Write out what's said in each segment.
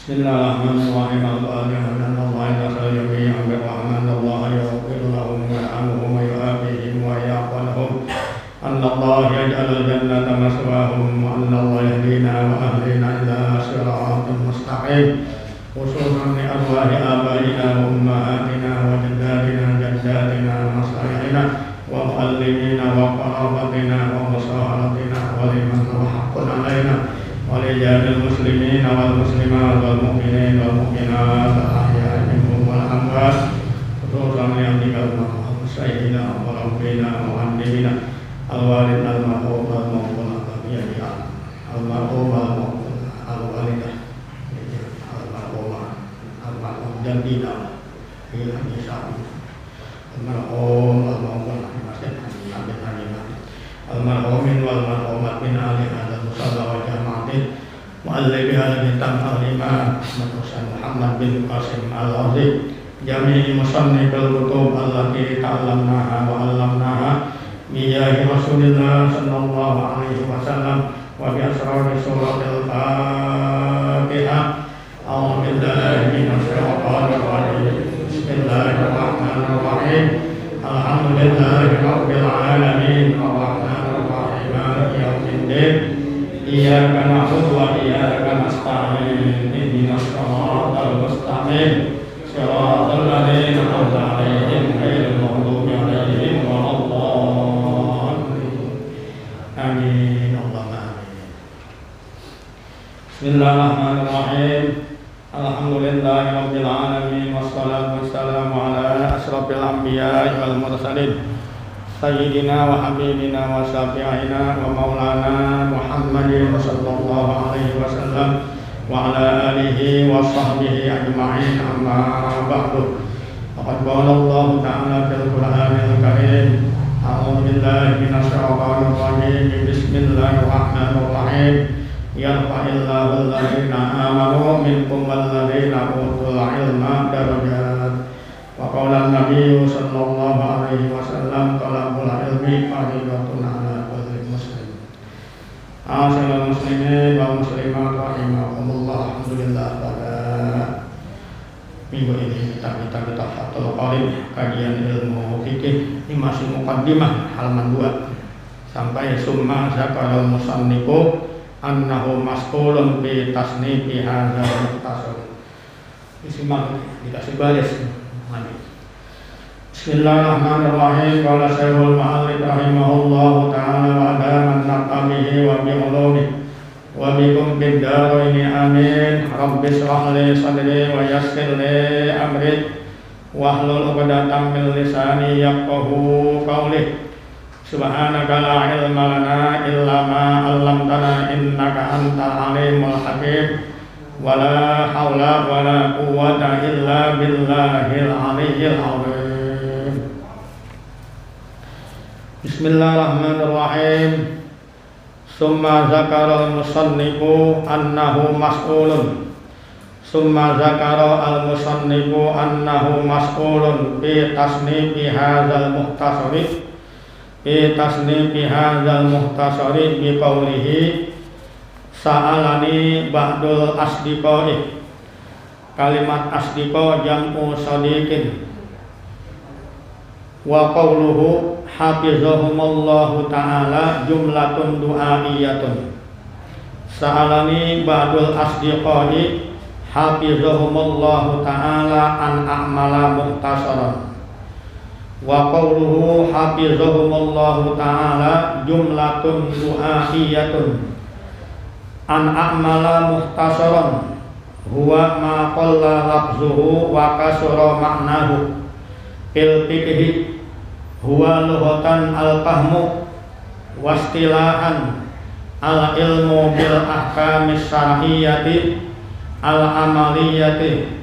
Bismillahirrahmanirrahim. Al-Qur'an nasal jami'an birrahman Allah yaghfir lahum wa yarhamhum wa yu'afihim wa ya'fu anna Allah yaj'alul jannata maswahum wa anna Allah yahdina wa ahdina ila siratal mustaqim. Khususan li arwahi abaina wa ummahatina wa jaddatina wa masalihina wa muallimina wa qarabatina wa musaharatina wa liman haqqun alaina wa li jami'il muslimina wal muslimat wal mu'minin wal mu'minat al-ahya'i minhum wal amwat khususan li amrika sayyidina wa rabbina wa mu'allimina al-walid al-marhum al-mawlana al-biyya al-marhum al-mawlana al-walidah al-marhum al-marhum jadina ila nisab al-marhum al-mawlana masjid al-marhumin wal marhumat min ahli hadal musalla wa jama'atin mu'allifi hadal al-imam Muhammad bin Qasim al-Azim jami'i musannifil kutub allati ta'allamnaha wa 'allamnaha bijahi Rasulillah sallallahu alaihi wasallam wa bi asrari suratil Fatihah. A'udzu billahi minasy syaithanir rajim. Bismillahirrahmanirrahim. Alhamdulillahi rabbil alamin. Iyyaka na'budu wa iyyaka nasta'in ihdinas siratal mustaqim siratal ladzina an'amta 'alaihim ghairil maghdubi 'alaihim waladdallin. Amin. Allahumma amin. Bismillahirrahmanirrahim. Alhamdulillahi rabbil alamin wassalatu wassalamu ala asyrafil anbiya'i wal mursalin Sayyidina wa habibina wa syafi'ina wa maulana Muhammadin sallallahu alaihi wasallam wa ala alihi wa sahbihi ajma'in amma ba'du. Faqad qala Allah ta'ala fil Qur'anil Karim a'udzu billahi minasy syaithanir rajim bismillahirrahmanirrahim yarfa'illahu alladhina amanu minkum walladzina utul ilma darajat. Wa qala an-nabiy sallallahu alaihi wasallam talabul ilmi fardhatun 'ala kulli muslim. Assalamualaikum muslimin wa muslimat rahimakumullah. Alhamdulillah pada minggu ini kita Fathul Qorib kajian ilmu fikih ini masih muqaddimah halaman 2 sampai summa zakarul musannifu annahu mas'ulun bi tasnifi hadzal mukhtasar. Disimak dikasih baris. Bismillahirrahmanirrahim. Qala Syekhul Mu'allif rahimahullahu ta'ala wa adaman naqamihi wa bi'ulumihi wa bikum bid-daraini amin. Rabbi shrah li sadri wa yassir li amri wahlul 'uqdatam min lisani yafqahu qawli. Subhanaka la ilma lana illa ma 'allamtana innaka antal alimul hakim. Wala haula wala quwwata illa billahil aliyyil azim. Bismillahirrahmanirrahim. Summa zakara al-musannifu annahu mas'ulun. Summa zakara al-musannifu annahu mas'ulun bi tasnifi hadzal mukhtasari. Bi tasnifi hadzal mukhtasari bi qawlihi sa'alani ba'dul asdiqai. Kalimat asdiqa jam'u sadiqin. Wa qawluhu hafizahumullahu ta'ala jumlatun du'aiyatun. Sa'alani ba'dul asdiqai hafizahumullahu ta'ala an a'mala mukhtasaran. Wa qawluhu hafizahumullahu ta'ala jumlatun du'aiyatun an a'mala mukhtasaran huwa ma qalla lafzuhu wa kasura ma'nahu fil fiqhi huwa lughatan al-fahmu wastilahan al-ilmu bil ahkamis syar'iyyati al-amaliyati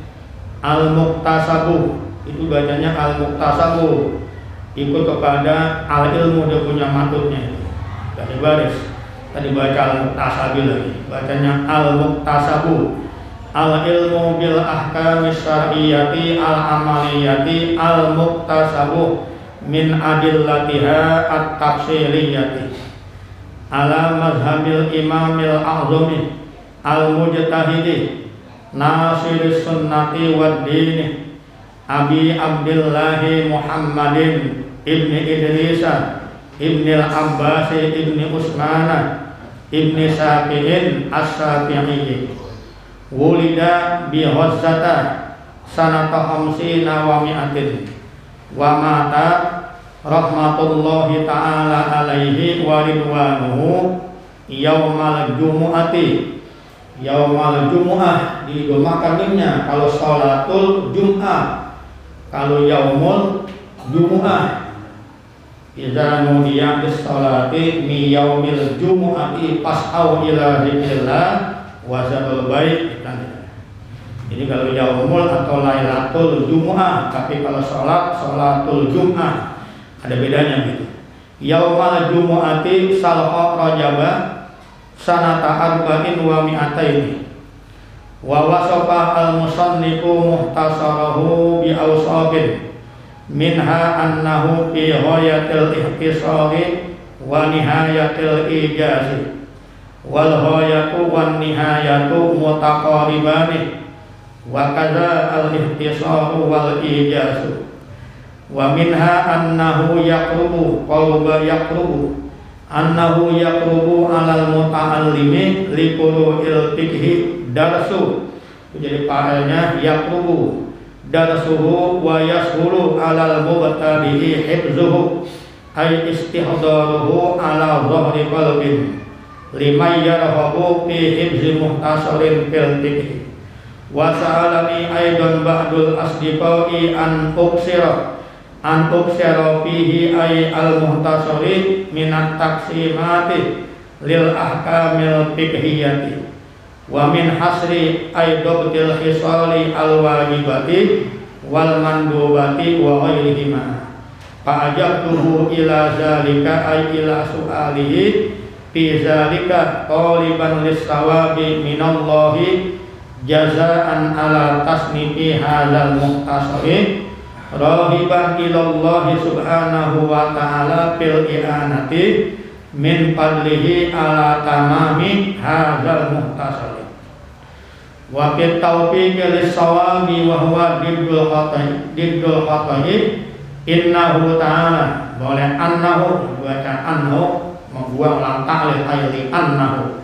al-muktasabu. Itu bacanya al-muktasabu ikut kepada al-ilmu, dia punya matutnya dari baris. Tadi baca al-muktasabi lagi, bacanya al-muktasabu. Al-ilmu bil ahkamis syar'iyyati al-amaliyati al-muktasabu min adillatiha at-tafsiliyyati ala mazhabil imamil a'zami al-mujtahidi nasiris sunnati wad dini Abi Abdillahi Muhammadin ibni Idrisa ibni al-Abbas ibni Usmana ibni Syafi'in as-Syafi'i wulida bi Ghazzata sanata khamsina wa mi'atin wa mata rahmatullahi ta'ala alaihi wa ridwanuhu yaumal jumu'ati. Yaumal jumu'ah didomakannya kalau sholatul jum'ah, kalau yaumul jumu'ah idza nudiya bis sholati mi yaumil jumu'ati fas'au ila dzikrillah wa zarul bait. Jadi kalau yaumul atau lailatul jumu'ah, tapi kalau sholatul jum'ah ada bedanya gitu. Yaumal jumu'ati salha rajabah sanata arba'in wa mi'ataini wa wasafa al-musannifu muhtasarahu bi awsafin minha annahu fi ghayatil ihtisari wa nihayatil ijazi wal ghayatu wan nihayatu mutaqaribani wa kadza al-ihtisaru wal ijazu wa minha annahu yaqrubu qawba yaqrubu annahu yaqrubu alal muta'allimi li qulu'il fiqhi darsu. Jadi fa'ilnya yaqrubu darsuhu wa yashulu alal mubtadi'i hifzuhu ay istihdaruhu ala dhahri qalbin liman yarhabu fi hifzi muhtasarin fil fiqhi. Wa sa'alani aidan ba'dul asdiqai an uksira fihi ay al-muhtasari minat taqsimati lil ahkamil fiqhiyati wa min hasri ay dobtil hisali al-wajibati wal mandubati wa ghairihima fa'ajabtuhu ila zalika ay ila su'alihi fi zalika taliban lis-sawabi minallahi jazaan ala tasnifi hadzal muhtasari rahiban ilallahi subhanahu wa ta'ala fil i'anati min fadlihi ala tamami hadzal muhtasari wa fit tawfiqi lis-sawabi wa huwa diddul khata'i innahu ta'ala boleh annahu baca annahu membuang lam ta'lil ayli annahu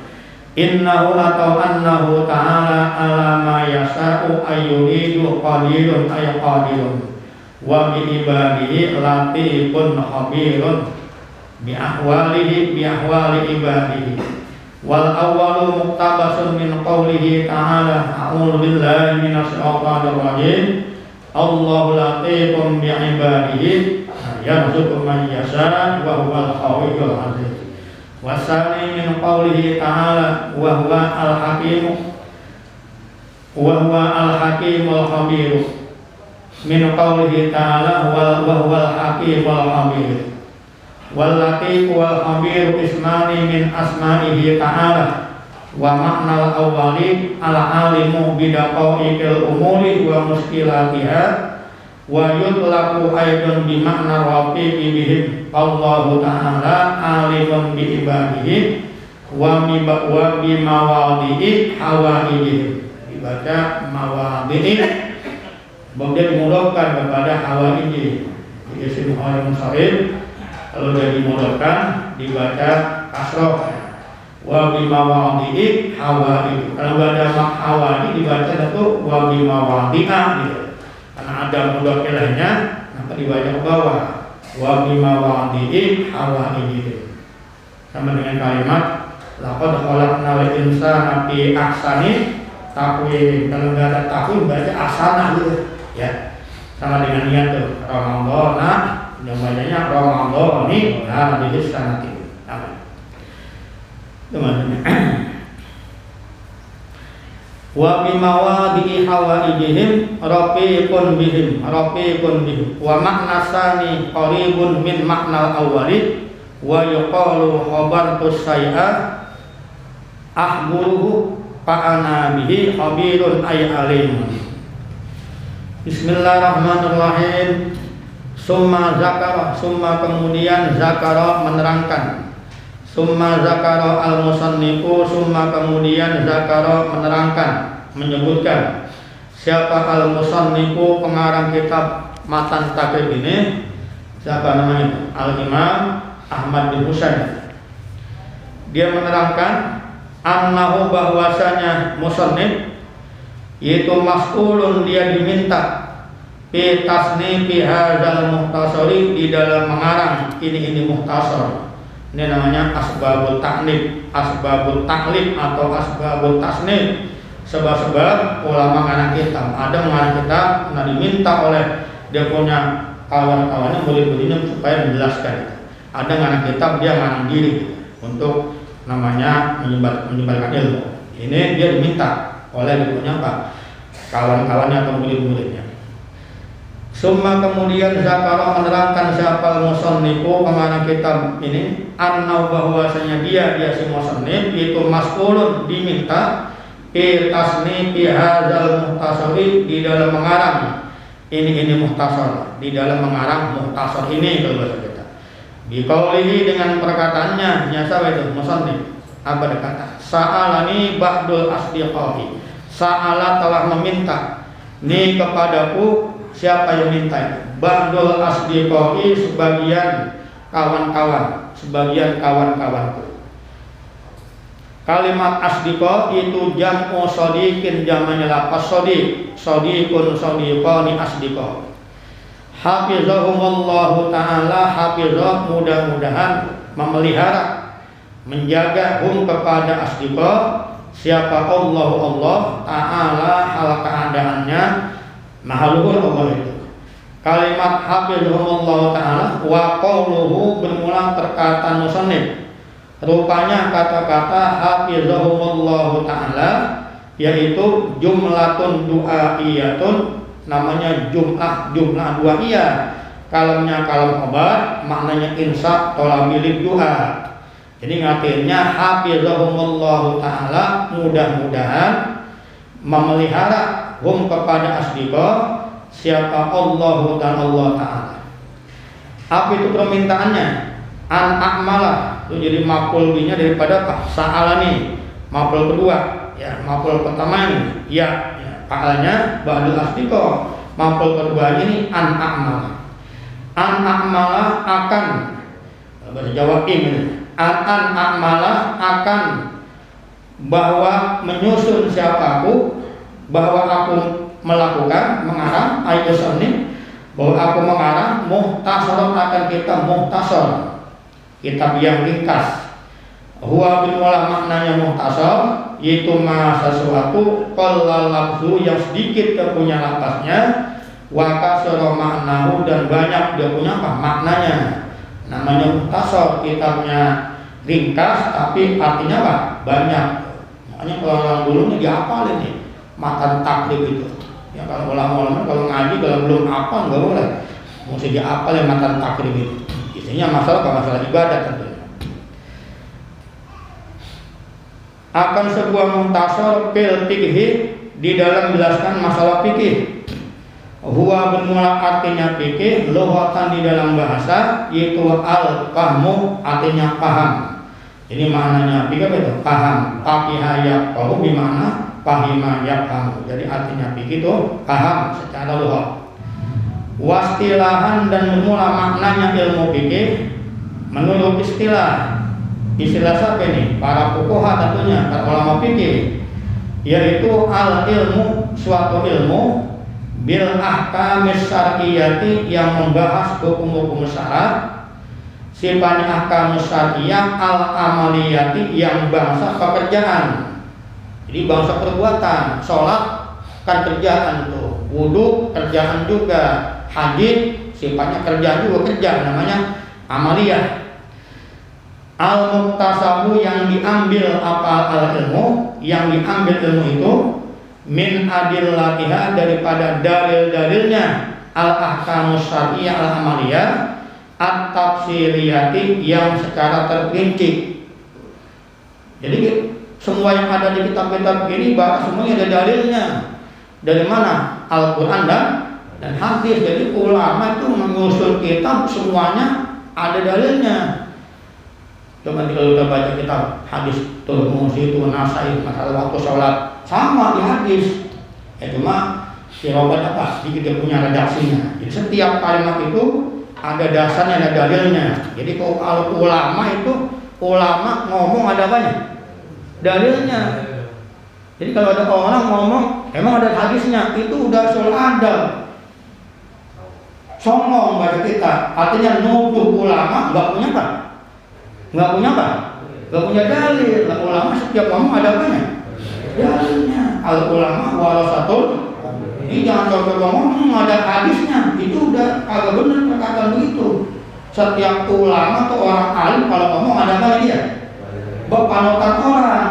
innahu atau annahu ta'ala ala ma yasa'u ayyuridu qadirun ay qadirun wa bi ibadihi latifun khabirun bi ahwali ibadihi wal awwalu muqtabasun min qawlihi ta'ala a'udzu billahi minasy syaithanir rajim Allahu latifun bi ibadihi yarzuqu man yasha wa huwal qawiyyul aziz wasani min qawlihi ta'ala wa huwa al-hakimul khabir min qawlihi ta'ala wa huwal hakimul khabir wal latif wal khabir ismani min asma'ihi ta'ala wa ma'nal awwali al-alimu bidaqaiqil umuri wa muskilatiha wa yutlaqu aidan bi ma'na rafiqi bihim Allahu ta'ala alimun bi ibadihi wa bi mawadi'i hawaijihim dibaca mawadi'i kemudian dimudahkan kepada hawaiji isim hal munsharif kalau sudah dimudahkan dibaca kasroh wa bi mawadi'i hawaiji kalau ada hawaiji dibaca itu wa bi mawadi'a gitu karena ada mudhaf ilainya maka dibaca ke bawah wa bi mawadi'i hawaiji sama dengan kalimat laqad khalaqnal insana fi ahsani taqwim kalau enggak ada taqwim baca ahsana gitu ya sama dengan niat tuh Ramadan yang bacanya Ramadan ini hadis sanati teman-teman wa bi mawadi'i hawaijihim rafiqun bihim wa makna sani qaribun min makna awwali wa yuqalu khabartus say'a ahburuhu fa'ana bihi khabirun ay alim. Bismillahirrahmanirrahim. Summa kemudian zakara menerangkan. Summa zakara al-musannifu kemudian zakara menerangkan menyebutkan siapa al-musannifu pengarang kitab Matan Takrib ini, siapa namanya? Al-Imam Ahmad bin Husain. Dia menerangkan annahu bahwasanya musannif yaitu mas'ulun, dia diminta fi tasnifi hadzal muhtasari, di dalam mengarang ini muhtasar. Ini namanya asbabut ta'nif, asbabut taklif atau asbabut tasnif, sebab-sebab ulama mengarang kitab. Ada mengarang kitab, nah diminta oleh dia punya kawan-kawannya, murid-muridnya supaya menjelaskan. Ada mengarang kitab, dia mengarang diri untuk namanya menyebarkan ilmu. Ini dia diminta oleh dia punya apa? Kawan-kawannya atau murid-muridnya. Summa kemudian Zakara menerangkan siapa musannifu pengarang kitab ini, anna bahwasanya dia si musannif itu mas'ulun, diminta fi tasnifi hadzal muhtasari, di dalam mengarang ini muhtasar, di dalam mengarang muhtasar ini kalau bahasa kita. Biqaulihi, dengan perkataannya, nyasa itu musannif apa berkata, sa'alani ba'dul asdiqai, sa'ala telah meminta ni kepadaku. Siapa yang minta? Ba'dul asdiqai, sebagian kawan-kawanku. Kalimat asdiqa itu jam'u shadiqin, jamanya lafaz shadiq, shadiqun shadiqani asdiqa. Hafizahumullahu ta'ala, hafizah mudah-mudahan memelihara, menjaga kepada asdiqa, siapa Allah ta'ala, hal keadaannya maha luhur Allah itu. Kalimat hafizahumullahu ta'ala wa qauluhu, bermula perkataan musannif, rupanya kata-kata hafizahumullahu ta'ala yaitu jumlatun du'aiyatun, namanya jumlah du'aiyah. Kalamnya kalam khabar, maknanya insya tolabilid du'a. Jadi ngartinya hafizahumullahu ta'ala, mudah-mudahan memelihara kepada asdiqa, siapa Allah Ta'ala. Apa itu permintaannya? An a'malah, itu jadi maf'ul binya daripada sa'alani, maf'ul kedua. Ya, maf'ul pertama ini ya fa'alnya ba'dul asdiqa, maf'ul kedua ini an a'malah. An a'malah akan, bahasa Jawa ini. An a'malah akan, bahwa menyusun siapaku, bahwa aku melakukan mengarang, ayusanni, bahwa aku mengarang muhtasar, akan kita muhtasar, kitab yang ringkas. Huwa bermula maknanya muhtasar, yaitu sesuatu qalla lafzu, yang sedikit dia punya lafaznya, wa kasara maknahu, dan banyak dia punya apa? Maknanya. Namanya muhtasar, kitabnya ringkas tapi artinya apa? Banyak. Makanya kalau orang dulu ini dihafalin nih Matan Takrib itu. Ya kalau ulama-ulama kalau ngaji kalau belum hafal nggak boleh. Mesti dihafal yang Matan Takrib itu. Isinya masalah ibadah tentunya. Akan sebuah muhtasar fil fikhi, di dalam menjelaskan masalah fikih. Huwa bermula artinya fikih, lughatan di dalam bahasa, yaitu al-fahmu, artinya paham. Ini maknanya fikih itu paham. Faqiha yaqahu bermakna fahima yaqahu. Jadi artinya fikih itu paham secara lughat. Wastilahan, dan bermula maknanya ilmu fikih menurut istilah. Istilah siapa ini? Para fuqaha tentunya, para ulama fikih, yaitu al-ilmu, suatu ilmu bil ahkamis syar'iyyati, yang membahas hukum-hukum syarat, sifatnya ahkamus syar'iyyah al-amaliyati, yang bangsa pekerjaan. Jadi bangsa perbuatan, sholat kan kerjaan tuh, wudu kerjaan juga, haji sifatnya kerjaan juga, kerja namanya amaliyah. Al-muktasabu, yang diambil apa al-ilmu, yang diambil ilmu itu min adillatiha, daripada dalil-dalilnya, al-ahkamus syar'iyyah al-amaliyah, at-tafsiriyati, yang secara terperinci. Jadi semua yang ada di kitab-kitab ini bahkan semuanya ada dalilnya. Dari mana? Al-Quran dan hadis. Jadi ulama itu menyusun kitab semuanya ada dalilnya. Cuma kalau kita baca kitab hadis Tirmidzi itu Nasai masalah waktu sholat sama di hadis. Ya cuma si Robert apa sedikit punya redaksinya. Jadi setiap kalimat itu ada dasarnya, ada dalilnya. Jadi kalau ulama itu ulama ngomong ada apanya? Dalilnya. Jadi kalau ada orang ngomong emang ada hadisnya, itu udah soal adab. Songong baca kita, artinya nuduh ulama nggak punya apa? Nggak punya apa? Nggak punya dalil. Nah, ulama setiap ngomong ada apanya? Dalilnya. Al ulama warasatul. Ini jangan coba ngomong ada hadisnya. Itu udah agak benar perkataan begitu. Setiap ulama atau orang alim kalau ngomong ada apa dia? Panutan orang.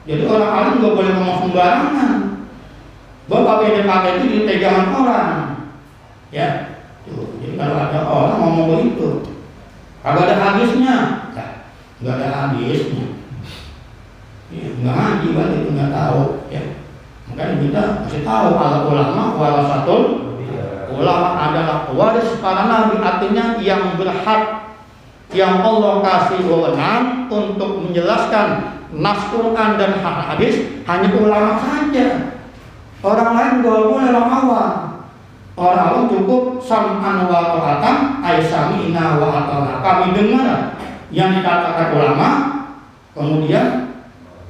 Jadi orang alim nggak boleh ngomong sembarangan. Bapak PDKT itu di pegangan orang. Ya. Tuh, jadi kalau ada orang ngomong begitu, kagak ada hadisnya, nggak ada hadisnya, ya, nggak ngaji kan itu nggak tahu, ya. Makanya kita masih tahu al ulama warasatul, ulama adalah waris para nabi, artinya yang berhak, yang Allah kasih wewenang untuk menjelaskan nas Quran dan hadis hanya ulama saja. Orang lain nggak boleh, orang awam. Orang awam cukup sam'an wa ta'atan ay sami'na wa ata'na. Kami dengar yang dikatakan ulama, kemudian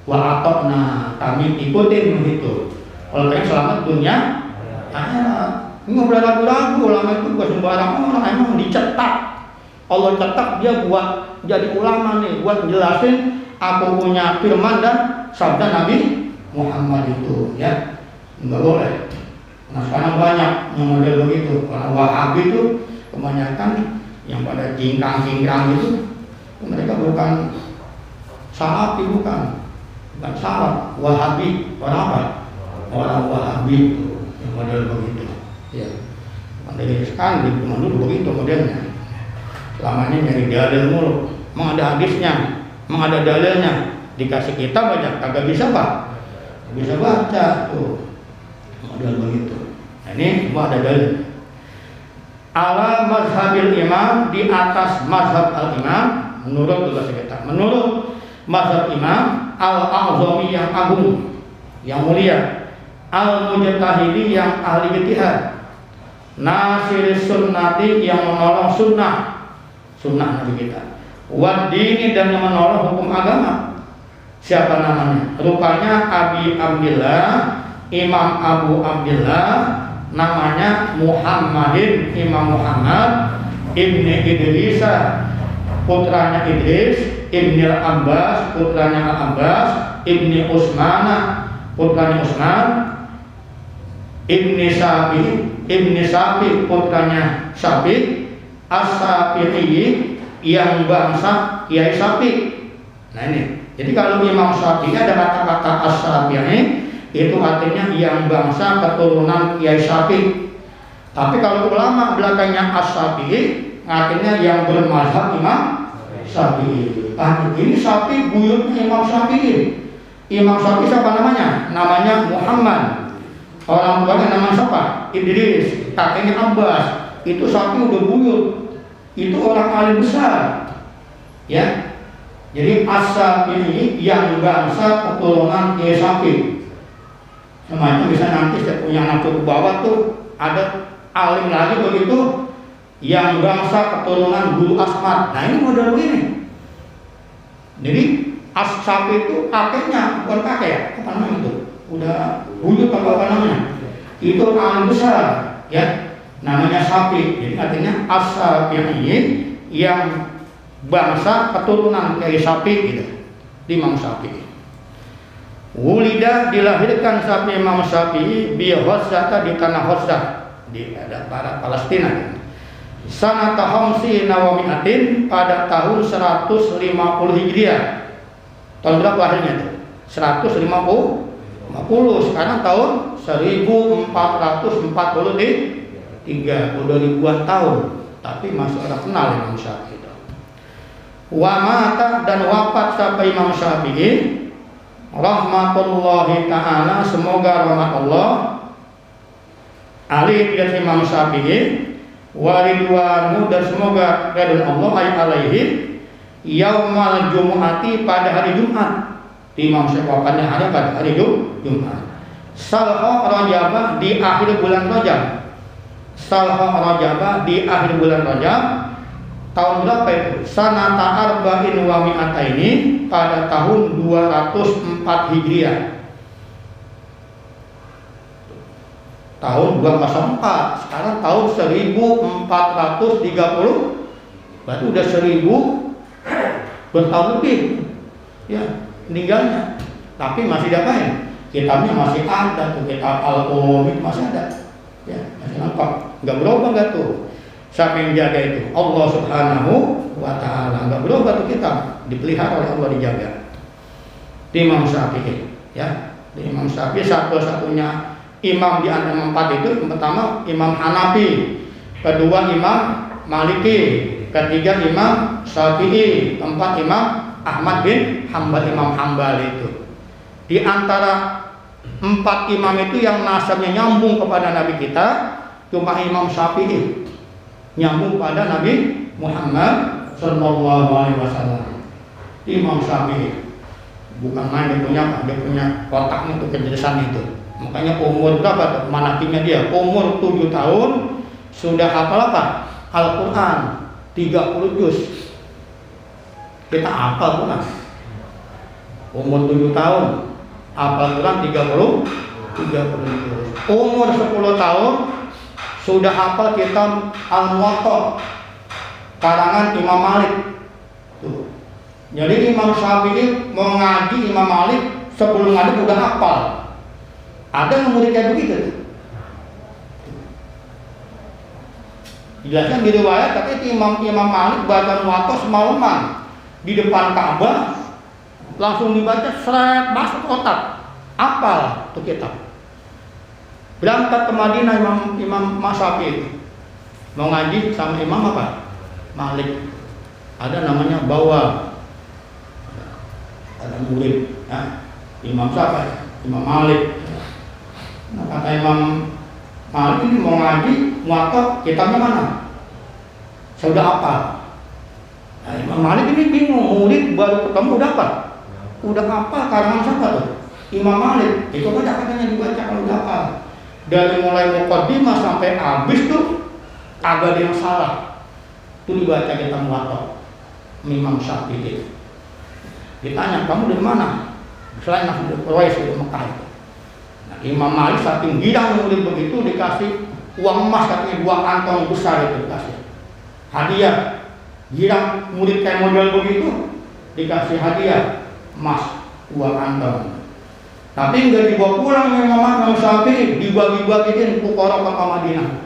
wa ata'na, kami ikutin begitu. Kalau pengen selamat dunia akhirat. Ini nggak boleh ragu-ragu, ulama itu bukan sembarang orang, emang dicetak. Allah cetak dia buat jadi ulama nih, buat jelasin aku punya firman dan sabda Nabi Muhammad itu, ya. Nggak boleh. Nah sekarang banyak yang model begitu. Karena Wahabi itu kebanyakan yang pada jingkrang-jingkrang itu, mereka bukan salafi, bukan salaf. Wahabi orang apa? Orang Wahabi itu yang model begitu. Ya. Dari sekarang di zaman dulu begitu modelnya. Selama ini nyari dalil mulu. Emang ada hadisnya, emang ada dalilnya. Dikasih kita baca, kagak bisa pak? Bisa baca tuh. Model begitu. Nah, ini semua ada dalil. Ala mazhabil imam, di atas mazhab al-imam, menurut kita, menurut mazhab imam al-azami yang agung, yang mulia, al-mujtahidi yang ahli ijtihad, nasir sunnati yang menolong sunnah Nabi kita, wad dini dan yang menolong hukum agama. Siapa namanya? Rupanya Abi Abdillah, Imam Abu Abdillah, namanya Muhammadin, Imam Muhammad Ibni Idris, putranya Idris, Ibni Al-Abbas, putranya Al-Abbas, Ibni Utsman, putranya Utsman, Ibni Sabi, putranya Sabi, As-Sabi'i, yang bangsa Kiai Sabi. Nah ini, jadi kalau Imam Syafi'i ada kata-kata As-Sabi'i, itu artinya yang bangsa keturunan Kiai Syafi'i. Tapi kalau ulama belakangnya As-Syafi'i, artinya yang bermazhab Imam Syafi'i. Ini Syafi'i buyutnya Imam Syafi'i. Imam Syafi'i siapa namanya? Namanya Muhammad. Orang tuanya namanya siapa? Idris. Kakeknya Abbas. Itu Syafi'i udah buyut. Itu orang alim besar. Ya. Jadi As-Syafi'i yang bangsa keturunan Kiai Syafi'i. Sama itu bisa nanti saya punya anak ke bawah tuh ada alim lagi begitu yang bangsa keturunan Guru Asmat. Nah ini model begini. Jadi As-Syafi'i itu kakeknya, bukan kakek ya, apa namanya itu? Udah buyut apa namanya? Itu alim besar, ya. Namanya Syafi'i. Jadi artinya As-Syafi'i yang bangsa keturunan Kiai Syafi'i gitu. Imam Syafi'i. Wulida dilahirkan Syafi'i, Imam Syafi'i bi Ghazzah, di tanah Ghazzah di barat Palestina. Sanata khamsina wa mi'atin, pada tahun 150 Hijriah. Tahun berapa lahirnya itu? 150. Sekarang tahun 1443, udah ribuan tahun. Tapi masih orang kenal Imam Syafi'i itu. Wa mata, dan wafat Syafi'i, Imam Syafi'i rahmatullahi ta'ala, semoga rahmat Allah alaihi, dan Imam Syafi'i, waridwanu, dan semoga ridwan Allah alaihi, yaumal jumu'ati, pada hari Jumat. Imam Syafi'i wafatnya ada pada hari Jumat. Salha Rajabah, di akhir bulan Rajab. Salha Rajabah, di akhir bulan Rajab. Tahun berapa itu? Sanata arba'in wa mi'ataini, pada tahun 204 Hijriah. Tahun 204, sekarang tahun 1430, berarti udah 1000 bertahun lebih ya meninggalnya. Tapi masih diapain? Kitabnya masih ada tuh, kitab Al-Qur'an masih ada ya, masih lengkap, nggak berubah nggak tuh. Siapa yang jaga itu? Allah Subhanahu wa Ta'ala. Nggak berubah tuh kitab, dipelihara oleh Allah, dijaga. Di Imam Syafi'i ya, di Imam Syafi'i satu-satunya imam di antara empat itu. Yang pertama Imam Hanafi, kedua Imam Maliki, ketiga Imam Syafi'i, keempat Imam Ahmad bin Hambal. Imam Hambal itu di antara empat imam itu yang nasabnya nyambung kepada Nabi kita cuma Imam Syafi'i, nyambung pada Nabi Muhammad Sallallahu Alaihi Wasallam. Imam Syafi'i bukan main, dia punya kotaknya itu, kecerdasan itu. Makanya umur berapa tuh manakinya dia? Umur 7 tahun sudah hafal apa? Al-Quran 30 juz. Kita hafal Quran. Umur 7 tahun hafal Quran 30 juz. Umur 10 tahun sudah hafal kitab Al-Muwatta karangan Imam Malik. Tuh. Jadi Imam Syafi'i mau ngaji Imam Malik, sebelum ngaji udah hafal. Ada yang murid kayak begitu. Jelasnya di riwayat katanya Imam Malik baca Muwatta semalaman di depan Ka'bah, langsung dibaca seret masuk otak, hafal tuh kitab. Berangkat ke Madinah Imam Syafi'i mau ngaji sama Imam apa? Malik. Ada namanya Bawa, ada murid ya. Imam siapa? Imam Malik. Nah, kata Imam Malik ini mau ngaji Muwatta, kitabnya mana? Saya udah hafal. Nah, Imam Malik ini bingung, murid baru ketemu udah apa? Udah hafal karangan siapa tuh? Imam Malik. Itu aja katanya dibaca kalau udah hafal. Dari mulai muqaddimah sampai habis tuh agak ada yang salah. Itu dibaca kitab Muwatta Imam Syafi'i. Ditanya, kamu dari mana? Selain dari Quraisy, dari Mekah itu. Nah, Imam Malik saking girang murid begitu, dikasih uang emas katanya 2 kantong besar itu dikasih hadiah. Girang murid kayak model begitu dikasih hadiah emas 2 kantong. Tapi enggak dibawa pulang Imam Syafi'i, dibagi-bagiin fuqara kota Madinah.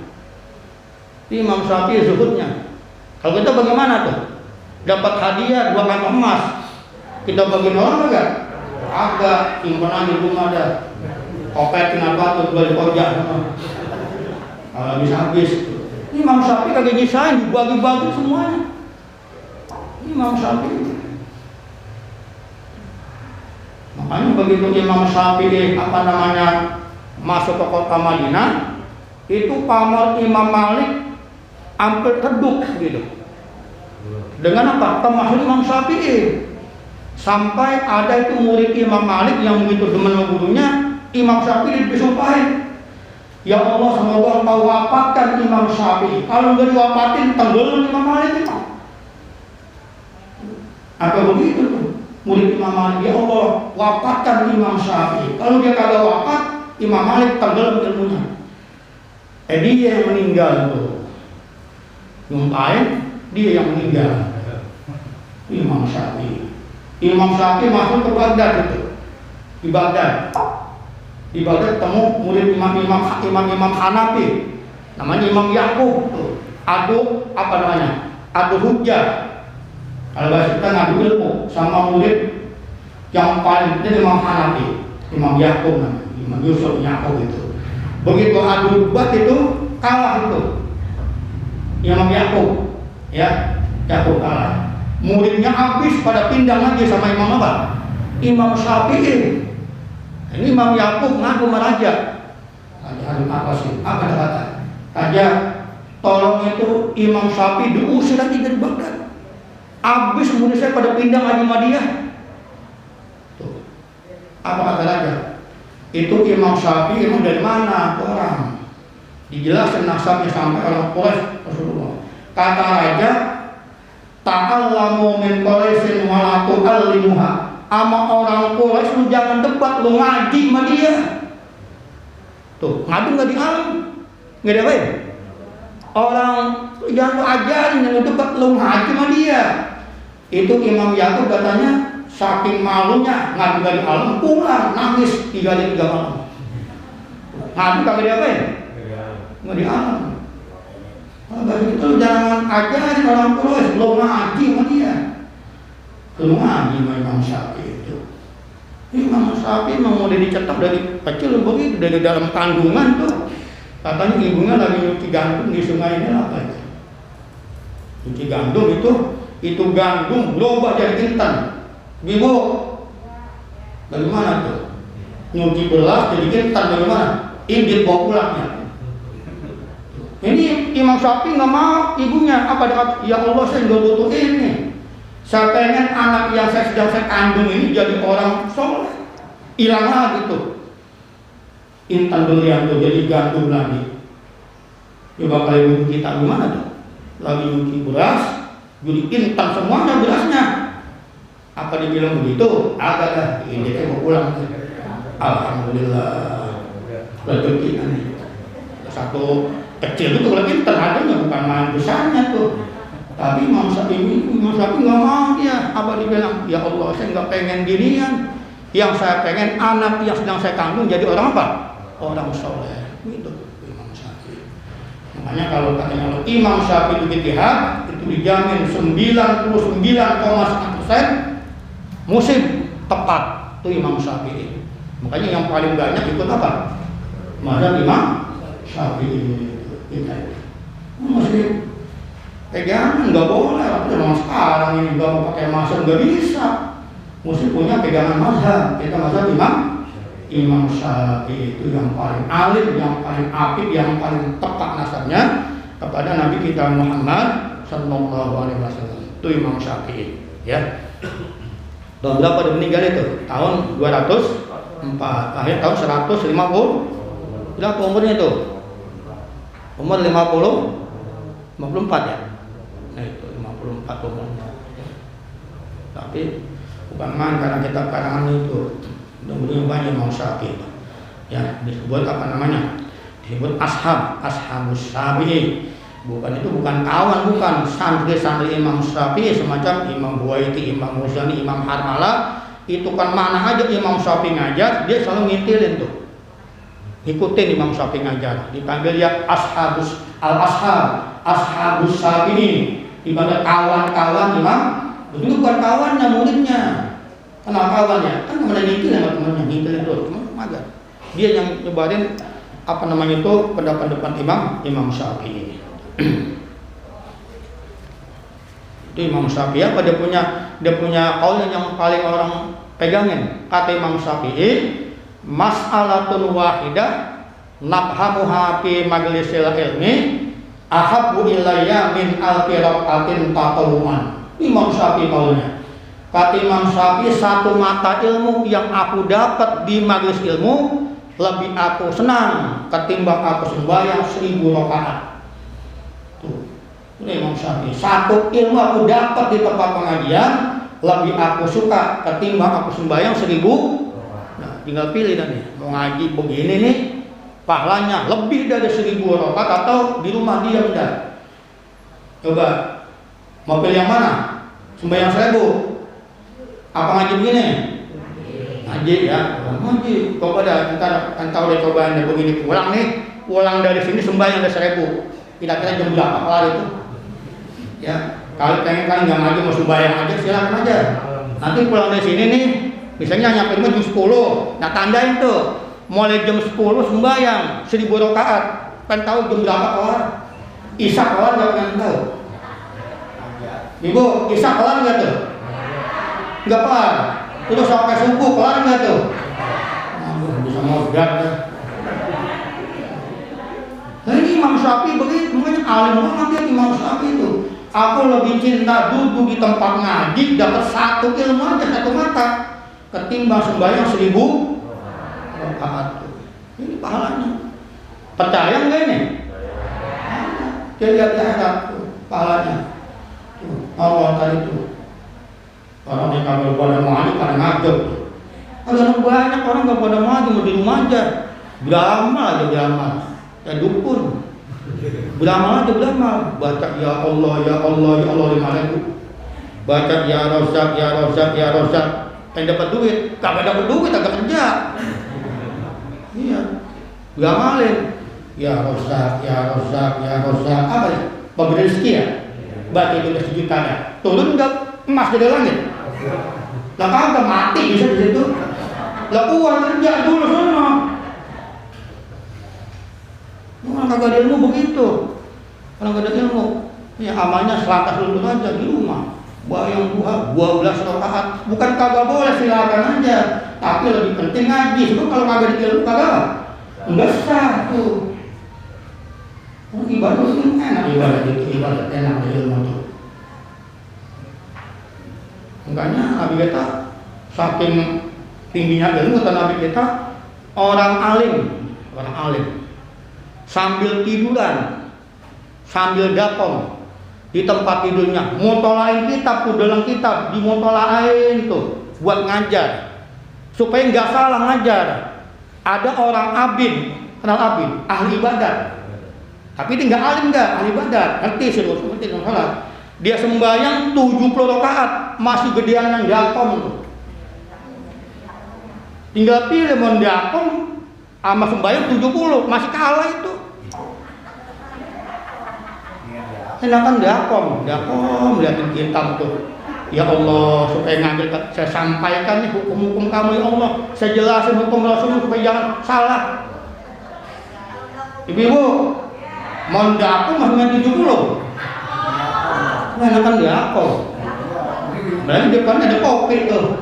Imam Syafi'i zuhudnya. Kalau kita bagaimana tuh? Dapat hadiah 2 kantong emas, kita bagiin orang enggak? Agak simpan di rumah ada. Kopet kenapa tuh balik pojak? Kalau bisa habis. Imam Syafi'i kagak nyisain, dibagi-bagi semuanya. Imam Syafi'i. Makanya begitu Imam Syafi'i masuk ke kota Madinah, itu pamor Imam Malik hampir teduh gitu. Dengan apa? Termasuk Imam Syafi'i. Sampai ada itu murid Imam Malik yang begitu demen sama gurunya, Imam Syafi'i disumpahin, ya Allah semoga engkau wafatkan Imam Syafi'i. Kalau nggak diwafatin tenggelam Imam Malik itu. Apa begitu tuh? Murid Imam Malik, ya Allah wafatkan Imam Syafi'i. Kalau dia kagak wafat, Imam Malik tenggelam ilmunya. Dia yang meninggal tuh. Nyumpahin dia yang meninggal. Imam Syafi'i. Imam Syafi'i masuk ke Baghdad itu. Di Baghdad ketemu murid Imam Hanafi, namanya Imam Yaqub tuh. Adu hujjah. Kalau bahasa kita ngadu ilmu sama murid yang paling penting Imam Hanafi, Imam Yaqub namanya, Imam Yusuf Yaqub itu. Begitu adu debat itu kalah itu Imam Yaqub, ya Yaqub kalah. Muridnya habis pada pindang lagi sama Imam apa? Imam Syafi'i. Ini Imam Yaqub ngadu meraja. Apa sih? Apa kata? Raja, tolong itu Imam Syafi'i diusir lagi dari Baghdad. Habis murid saya pada pindah ngaji Madiyah. Tuh. Apa kata raja? Itu Imam Syafi'i emang dari mana orang? Dijelaskan nasabnya sampai orang Quraisy Rasulullah. Kata raja, ta'allamu min Quraisyin wa la tu'allimuha. Ama orang Quraisy lu jangan debat, lu ngaji sama dia. Tuh, ngadu enggak dialam. Enggak ada apa ya? Orang jangan lu ajarin, jangan debat, lu ngaji sama dia. Itu Imam Yakub katanya saking malunya ngadu dari alam, pulang nangis 3 hari 3 malam. Ngadu kagak dia apa ya? Nggak di alam. Kalau itu jangan ajarin orang Quraisy, belum ngaji sama dia. Belum ngaji sama Imam Syafi'i itu. Imam Syafi'i memang udah dicetak dari kecil begitu, dari dalam kandungan tuh. Katanya ibunya lagi nyuci gandum di sungai ini apa itu? Nyuci gandum itu gandum berubah jadi intan. Ibu, dari mana tuh? Nyuci belas jadi intan dari mana? Indit bawa pulangnya. Ini Imam Syafi'i nggak mau ibunya apa dekat? Ya Allah, saya nggak butuh ini. Saya pengen anak yang sedang saya kandung ini jadi orang soleh. Hilang lagi tuh. Intan berlian tuh jadi gandum lagi. Coba kalian ibu kita gimana tuh? Lagi nyuci beras, jadi intan semuanya berasnya. Apa dibilang begitu? Agak dah. Ini dia mau pulang. Alhamdulillah. Rezeki nih. Satu kecil itu kalau pintar adanya bukan main besarnya tuh. Tapi Imam Syafi'i nggak mau dia. Apa dibilang? Ya Allah, saya nggak pengen ginian. Yang saya pengen anak yang sedang saya kandung jadi orang apa? Orang soleh. Gitu Imam Syafi'i. Makanya kalau katanya Imam Syafi'i itu ijtihad, itu dijamin 99,9% musim tepat itu Imam Syafi'i. Makanya yang paling banyak ikut apa? Mazhab Imam Syafi'i. Kita masih pegangan nggak boleh, tapi zaman sekarang ini nggak mau pakai mazhab nggak bisa, mesti punya pegangan mazhab. Kita mazhab Imam Syafi'i itu yang paling alim, yang paling apik, yang paling tepat nasabnya kepada Nabi kita Muhammad Sallallahu Alaihi Wasallam. Itu Imam Syafi'i, ya. Tahun berapa dia meninggal itu? Tahun 204, akhir tahun 150. Berapa umurnya itu? Umur 54 ya? Nah itu 54 umurnya. Tapi bukan main karena kita karangan itu. Mudah-mudahan banyak Imam Syafi'i. Ya, disebut apa namanya? Disebut ashabus Syafi'i. Bukan kawan, bukan santri-santri Imam Syafi'i semacam Imam Buwaiti, Imam Muzani, Imam Harmalah. Itu kan mana aja Imam Syafi'i ngajar, dia selalu ngintilin tuh. Ikutin Imam Syafi'i ngajar, dipanggil ya ashabus Syafi'i, ibarat kawan-kawan Imam. Betul bukan kawannya muridnya. Kenal kawannya? Kan kemudian ngikil sama temannya, ngikilin tuh, cuma ngajar. Dia yang nyebarin apa namanya itu pendapat depan Imam Syafi'i. Itu Imam Syafi'i apa dia punya kaul yang paling orang pegangin. Kata Imam Syafi'i, mas'alatun wahidah nafhamuha fi majlisil ilmi ahabbu ilayya min alfi raqatin tatawuan. Imam Syafi'i kaulnya. Kata Imam Syafi'i, satu mata ilmu yang aku dapat di majelis ilmu lebih aku senang ketimbang aku sembahyang 1000 rakaat. Tuh. Ini Imam Syafi'i. Satu ilmu aku dapat di tempat pengajian lebih aku suka ketimbang aku sembahyang 1000. Tinggal pilih dah nih, mau ngaji begini nih, pahalanya lebih dari 1000 rakaat atau di rumah diam dah. Coba, mau pilih yang mana? Sembahyang 1000, apa ngaji begini? Ngaji ya, ngaji. Coba dah, kita tahu deh cobaan deh begini, pulang dari sini sembahyang ada 1000. Kira-kira jam berapa kelar itu? Ya, kalau pengen kan nggak ngaji mau sembahyang aja silakan aja. Nanti pulang dari sini nih. Misalnya nyampe rumah jam 10, nah tandain tuh mulai jam 10 sembahyang 1000 rakaat. Kan tahu jam berapa kelar? Isya kelar nggak kan tahu? Ibu, Isya kelar nggak tuh? Nggak kelar. Terus sampai subuh kelar nggak tuh? Bisa modal ya. Nah ini Imam Syafi'i begitu, makanya alim banget dia Imam Syafi'i itu. Aku lebih cinta duduk di tempat ngaji dapat satu ilmu aja, satu mata, ketimbang sembahyang 1000 rakaat. Ini pahalanya. Percaya nggak ini? Dia lihat di akhirat pahalanya. Allah tadi itu orang yang kagak pada maju pada ngajak. Ada banyak orang nggak pada maju, mau di rumah aja, beramal aja beramal, ya dukun, beramal aja beramal, baca ya Allah ya Allah ya Allah 5.000, baca ya Rozak ya Rozak ya Rozak, yang dapat duit, kagak dapat duit agak kerja, iya, beramalin, ya Rozak ya Rozak ya Rozak, apa ya, pemberi rezeki ya, baca itu udah sejuta ya, turun nggak emas dari langit, lah kagak mati bisa di situ. Lah uang kerja dulu sana. Orang kagak ada ilmu begitu. Orang kagak ada ilmu, ya amalnya seratas lulus aja di rumah. Bayang duha 12 rakaat. Bukan kagak boleh, silakan aja. Tapi lebih penting ngaji. Sebab kalau kagak ada ilmu kagak enggak sah tuh. Ibadah itu enak, ibadah enak ilmu tuh. Makanya Nabi kita saking tingginya ilmu kata Nabi kita, orang alim sambil tiduran, sambil dakong di tempat tidurnya, mutolain kitab tuh, dalam kitab dimutolain tuh buat ngajar supaya nggak salah ngajar. Ada orang abid, kenal abid, ahli ibadat, tapi ini nggak alim, nggak ahli ibadat, ngerti sih, ngerti nggak salah. Dia sembahyang 70 rakaat masih gedean yang dakong tuh. Tinggal pilih mau dakong sama sembahyang 70 masih kalah itu. Enakan dakong liatin kitab tuh. Ya Allah, supaya ngambil saya sampaikan nih hukum-hukum kamu ya Allah. Saya jelasin hukum Rasul supaya jangan salah. Ibu-ibu, mau dakong masih 70. Enakan dakong. Berarti depannya ada kopi tuh.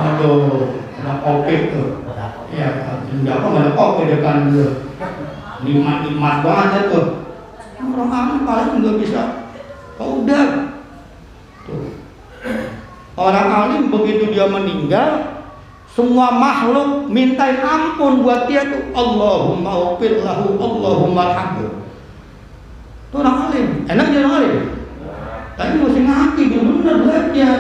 Aduh. Ada kopi tuh, ya, enggak apa ada kopi depan dulu, nikmat banget tuh. Orang alim paling nggak bisa, udah. Tuh. Orang alim begitu dia meninggal, semua makhluk mintain ampun buat dia tuh. Allahumma ufir lahu, Allahumma arhamhu. Tuh orang alim, enak jadi orang alim. Tapi mesti ngaji, bener-bener belajar.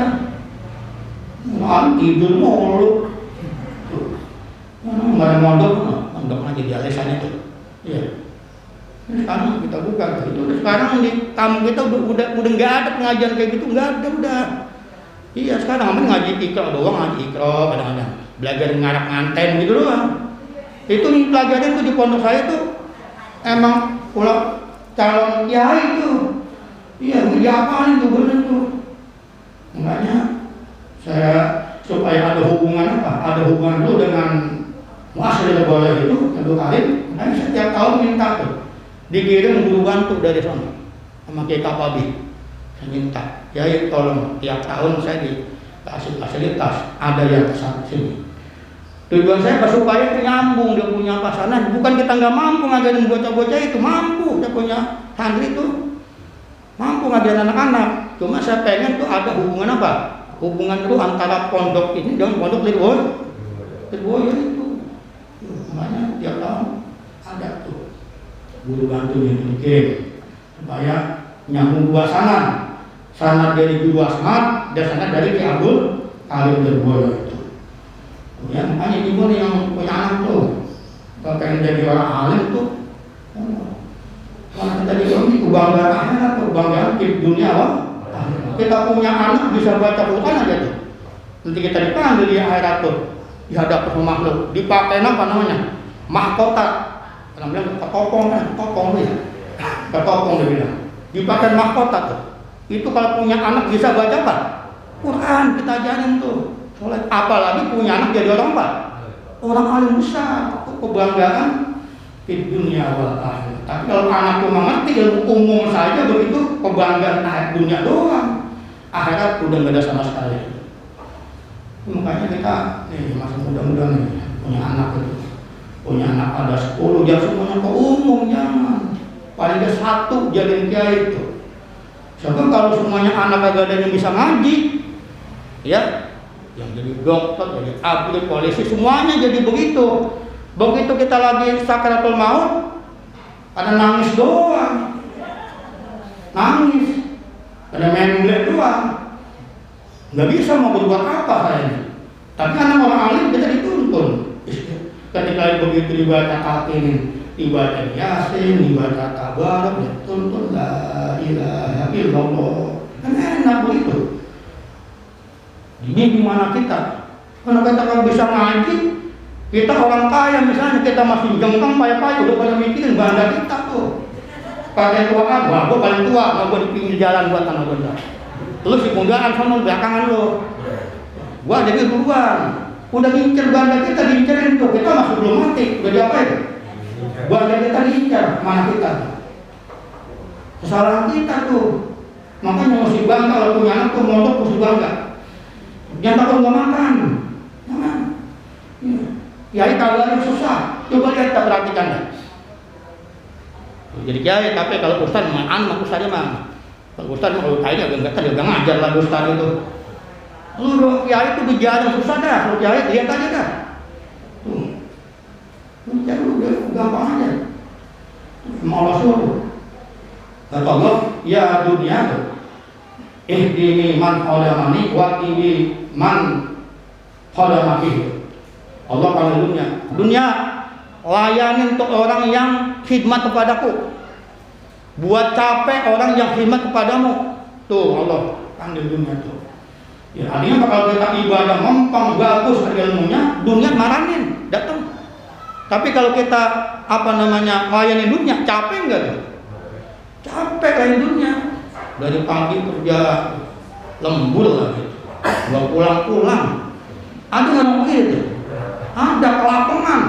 Alim tidur mulu. Nggak ada mondok aja di alisannya tuh. Iya. Sekarang kita buka itu. Sekarang di tamu kita udah nggak ada pengajian kayak gitu, nggak ada udah. Iya sekarang kami ngaji ikro doang, ngaji ikro kadang-kadang belajar ngarak nganten gitu doang. Itu nih pelajaran tuh di pondok saya tuh emang kalau calon kiai tuh, iya diapalin tuh bener tuh. Makanya saya supaya ada hubungan apa? Ada hubungan dulu dengan muasir boleh itu untuk alim, dan setiap tahun minta tuh dikirim guru bantu dari sana sama Kiai Kapabi. Saya minta, ya tolong tiap tahun saya dikasih fasilitas, ada yang kesana sini. Tujuan saya supaya nyambung, dia punya pasangan. Bukan kita nggak mampu ngajarin bocah-bocah itu, mampu, dia punya santri itu mampu ngajarin anak-anak. Cuma saya pengen tuh ada hubungan apa? Hubungan itu antara pondok ini dengan pondok Lirboyo itu. Makanya tiap tahun ada tuh guru bantu yang dikirim supaya nyambung dua sanad dari guru Asmat dan sanad dari Ki Abdul Alim Lirboyo itu. Ya makanya ibu nih yang punya anak tuh kalau pengen jadi orang alim tuh, kalau kita jadi orang kebanggaan akhirat, kebanggaan di dunia apa? Kita punya anak bisa baca Quran aja tuh. Nanti kita dipanggil di akhirat tuh. Dihadap ke makhluk, dipakai apa namanya? Mahkota. Orang bilang ketopong kan, ketopong ya. Ketopong dia bilang. Dipakai mahkota tuh. Itu kalau punya anak bisa baca apa? Quran kita ajarin tuh. Soalnya apalagi punya anak jadi orang apa? Orang alim besar. Itu kebanggaan di dunia wal akhirat. Tapi kalau anak tuh mengerti ilmu umum saja begitu, kebanggaan dunia doang. Akhirat udah nggak ada sama sekali. Makanya kita nih masih muda-muda nih punya anak itu, punya anak ada 10 jangan semuanya ke umum, jangan paling ke 1 jadiin kiai itu. Sebab kalau semuanya anak kagak ada yang bisa ngaji, ya, yang jadi dokter, jadi atlet, polisi, semuanya jadi begitu. Begitu kita lagi sakaratul maut, ada nangis doang, nangis, ada memble doang, nggak bisa mau berbuat apa kayaknya. Tapi anak orang alim kita dituntun. Ketika begitu dibaca Al-Qur'an, dibaca Yasin, dibaca Tabarak, dituntun la ilaha illallah. Kan enak begitu. Ini gimana kita? Kalau kita kalau bisa ngaji, kita orang kaya misalnya, kita masih jengkang payah-payah, udah pada mikirin banda kita tuh. Pakai tuaan, wah gue paling tua, mau gue di pinggir jalan buat tanah benda. Lu si pundaan sama belakangan lu. Gua jadi duluan. Udah ngincer banda kita, diincerin tuh. Kita masih belum mati, udah diapain? Banda kita diincer, mana kita? Kesalahan kita tuh. Makanya mesti bangga kalau punya anak tuh mondok mesti bangga. Jangan takut nggak makan. Jangan. Kiai kabarnya susah. Coba lihat, tak perhatikan dah. Jadi kiai, tapi kalau ustaz mah ustaznya mah. Kalau ustaz mah kalau kayaknya agak nggak tahu, dia ngajar lah ustaz itu. Lu kiai itu bicara susah dah. Kalau kiai lihat aja dah. Tuh. Bicara udah gampang aja. Malah suruh. Kata Allah, ya dunia tuh. Ihdini man qadamani wa qini man qadamaki. Allah kalau dunia layani untuk orang yang khidmat kepadaku, buat capek orang yang khidmat kepadamu. Tuh Allah panggil dunia tuh. Ya artinya kalau kita ibadah mempang bagus ilmunya, dunia marahin datang. Tapi kalau kita layani dunia, capek enggak tuh? Capek layani dunia. Dari pagi kerja lembur lah gitu. Gak pulang-pulang. Ada nggak begitu? Ada kelapangan.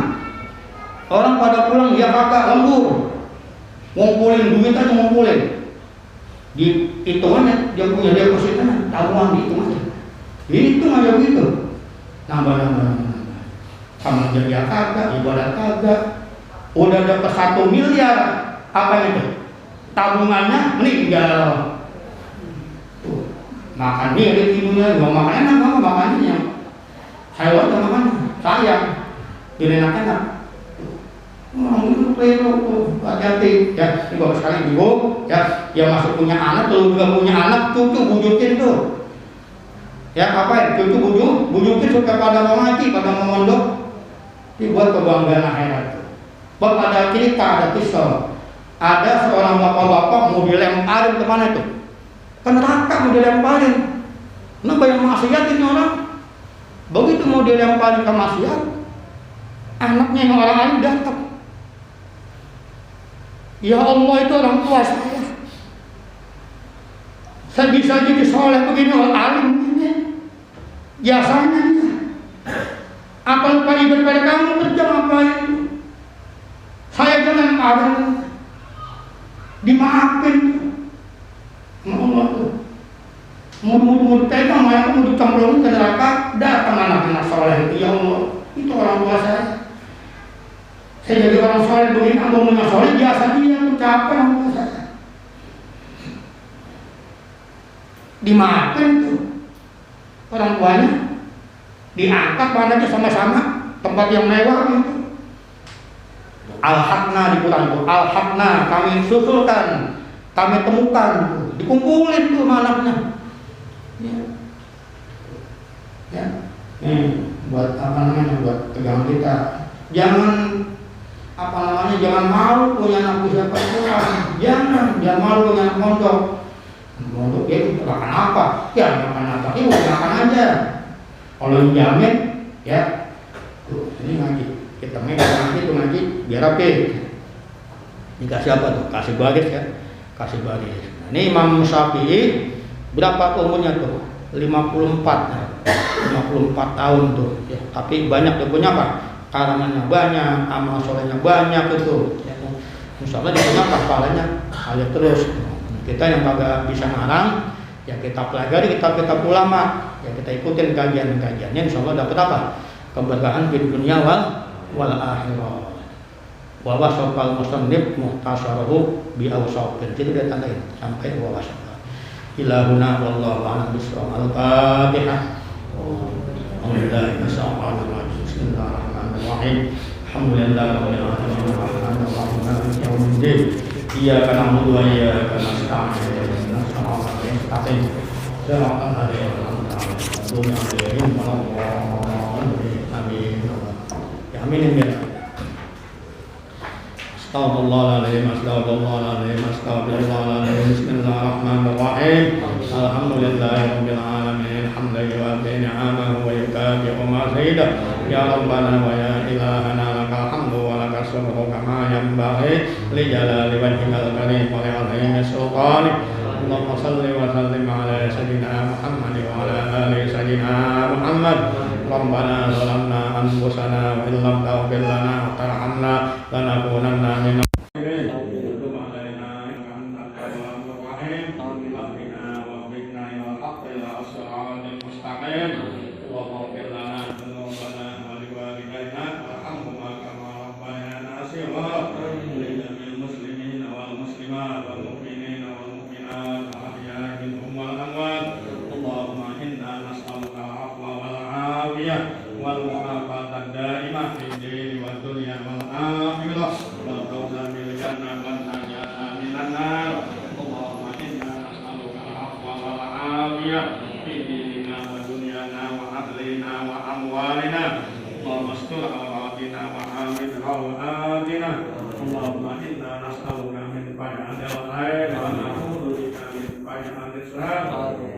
Orang pada pulang dia kagak lembur. Ngumpulin duit aja ngumpulin. Di hitungannya dia punya depositnya, tabungan dihitung aja. Hitung aja begitu. Nambah. Sama kerja kagak, ibadah kagak. Udah dapat 1 miliar, apa itu? Tabungannya meninggal. Makan mirip ibunya, nggak makan enak, nggak makannya. Hewan nggak makan, sayang, jadi enak-enak. Orang itu keliru tuh, hati-hati. Ya, ini kalau sekali ibu, ya, yang masuk punya anak, kalau juga punya anak, cucu bujukin tuh. Ya, apa? Cucu bujukin supaya pada mau ngaji, pada mau mondok. Ini buat kebanggaan akhirat. Bab ada cerita, ada kisah. Ada seorang bapak-bapak mau dilemparin kemana itu? Ke neraka mau dilemparin. Kenapa yang maksiat ini orang? Begitu mau dilemparin ke maksiat, anaknya yang orang alim datang. Ya Allah, itu orang tua saya. Saya bisa jadi soleh begini, orang alim begini. Biasanya apa lupa ibadah kamu kerja ngapain? Saya jangan ada dimaafin. Allah tuh mau pegang, mau dicemplungin ke neraka, datang anak-anak soleh itu. Ya Allah, itu orang tua saya. Saya jadi orang soleh begini, abangnya soleh, biasa dia tuh capek orang tua saya. Dimaafin tuh orang tuanya, diangkat badannya sama-sama, tempat yang mewah gitu. Al-Haqna di Quran tuh, Al-Haqna kami susulkan, kami temukan, dikumpulin tuh anaknya. Ya. Buat buat pegang kita. Jangan malu punya anak bisa Quran. Jangan malu punya anak mondok. Mondok dia makan apa? Ya makan apa? Makan aja. Kalau jamin, ya. Tuh, ini ngaji. Kita megang itu ngaji biar rapi. Dikasih apa tuh? Kasih baris ya. Kasih baris. Nah, ini Imam Syafi'i berapa umurnya tuh? 54 tahun tuh ya. Tapi banyak dia punya apa? Karangannya banyak, amal solehnya banyak itu ya. Insya Allah dia punya pahalanya alir terus. Kita yang kagak bisa ngarang ya, kita pelajari kitab-kitab ulama ya, kita ikutin kajian-kajiannya, insya Allah dapat apa? Keberkahan di dunia wal akhirah. Wa wasafal musannif muhtasarahu bi awsafin. Jadi dia tandain sampai wa wasafal. ilahuna wallahu a'lam bishawab. Al-Fatihah. Bismillahirrahmanirrahim. Alhamdulillahirabbil alamin. Arrahmanirrahim. Maliki yaumiddin. Iyyaka na'budu wa iyyaka nasta'in. Ihdinas siratal mustaqim. Siratal ladzina an'amta 'alaihim ghairil maghdubi 'alaihim. Amin ya. Astagfirullahaladzim, astagfirullahaladzim, astagfirullahaladzim. Bismillahirrahmanirrahim. Alhamdulillahirabbil alamin. Hamdan yuwaffi ni'amahu wa yukafi'u mazidah. Ya Rabbana wa ya ilahana lakal hamdu wa lakas syukru kama yanbaghi li jalali wajhikal karim wa li 'azimi sultanik. Allahumma shalli wa sallim ala sayyidina Muhammad wa ala ali sayyidina Muhammad. Rabbana zalamna anfusana wa illam taghfir lana wa tarhamna lanakunanna minal khasirin. Tub 'alaina innaka antat tawwabur rahim. Rabbina waghfirna ila haqqil siratal mustaqim. Wa ighfir lana dhunubana wa liwalidayna warhamhuma kama rabbayana shighara. Lil muslimin wal muslimat wal mu'minin wal mu'minat wal ahya'i minhum wal amwat. Allahumma inna nas'aluka al-'afwa wal 'afiyah wal mu'afatan daimah fid dini wad dunya wal akhirah wal fawza bil jannah wan najata minan nar. Allahumma inna nas'aluka al-'afwa wal 'afiyah fid dinina wad dunyana wa ahlina wa amwalina. Allahumma astur awratina wa amin rawatina. Allahumma inna nas'aluka min fayadil khair wa na'udzu bika min fayadil syarr.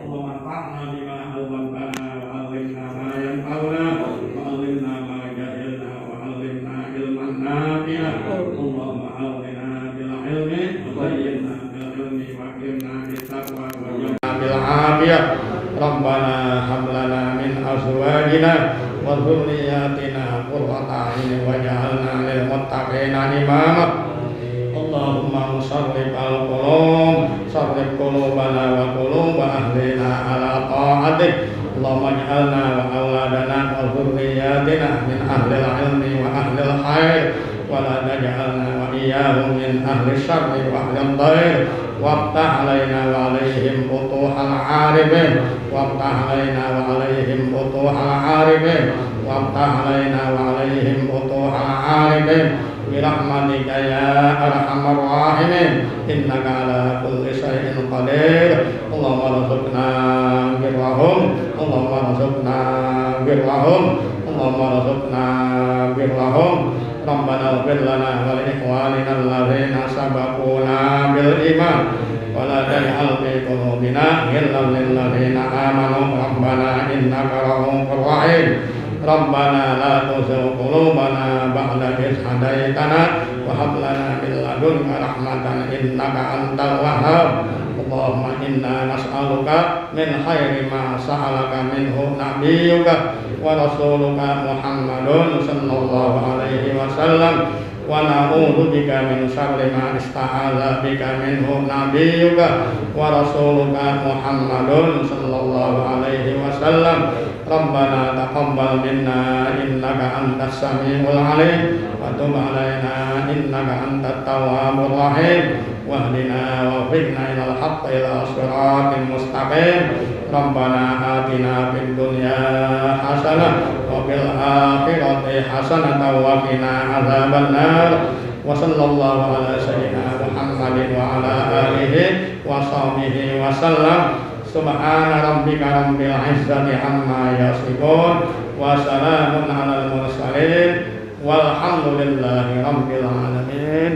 Allahumma anfa'na bima 'allamtana wa 'allimna ma yanfa'una wa 'allimna ma jahilna wa 'allimna ilman nafi'an. Allahumma 'allimna bil 'ilmi wa zayyinna bil 'ilmi wa akrimna bit taqwa wa jamna bil 'afiyah. Rabbana hab lana min azwajina wa dhurriyyatina qurrata a'yun waj'alna lil muttaqina imama. Allahumma sarrif al-qulub, sarrif qulubana wa quluba ahlina ala ta'atik. Allahumma ij'alna wa awladana wa dhurriyyatina min ahlil ilmi wa ahlil khair wa la taj'alna wa iyyahum min ahli syarri wa ahlil dhair. Waftah alaina wa alaihim futuhal arifin. Waftah alaina wa alaihim futuhal arifin. Waftah alaina wa alaihim futuhal arifin. Birahmatika ya arhamar rahimin. Innaka ala kulli syai'in qadir. Allahumma rzuqna birrahum. Allahumma rzuqna birrahum. Allahumma rzuqna birrahum. Rabbana ighfir lana wa li ikhwanina alladzina sabaquna bil iman wa la taj'al fi qulubina ghillan lil ladzina amanu. Rabbana innaka ra'ufur rahim. Rabbana la tuzigh qulubana ba'da idh hadaitana wa hab lana min ladunka rahmatan innaka antal wahhab. Allahumma inna nas'aluka min khairi ma sa'alaka minhu nabiyyuka wa rasuluka Muhammadun sallallahu alaihi wasallam wa na'udzu bika min syarri ma ista'adza bika minhu nabiyyuka wa rasuluka Muhammadun sallallahu alaihi wasallam. Rabbana taqabbal minna innaka antas samiul alim wa tub 'alaina innaka antat tawwabur rahim. Wahdina wa waffiqna ilal haqqi ila siratal mustaqim. Rabbana atina fid dunya hasanah wa fil akhirati hasanah wa qina adzabannar. Wa sallallahu ala sayyidina Muhammadin wa ala alihi wa sahbihi wa sallam. Subhana rabbika rabbil izzati amma yasifun wa salamun alal mursalin walhamdulillahi rabbil alamin.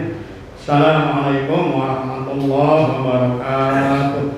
Assalamualaikum warahmatullahi wabarakatuh.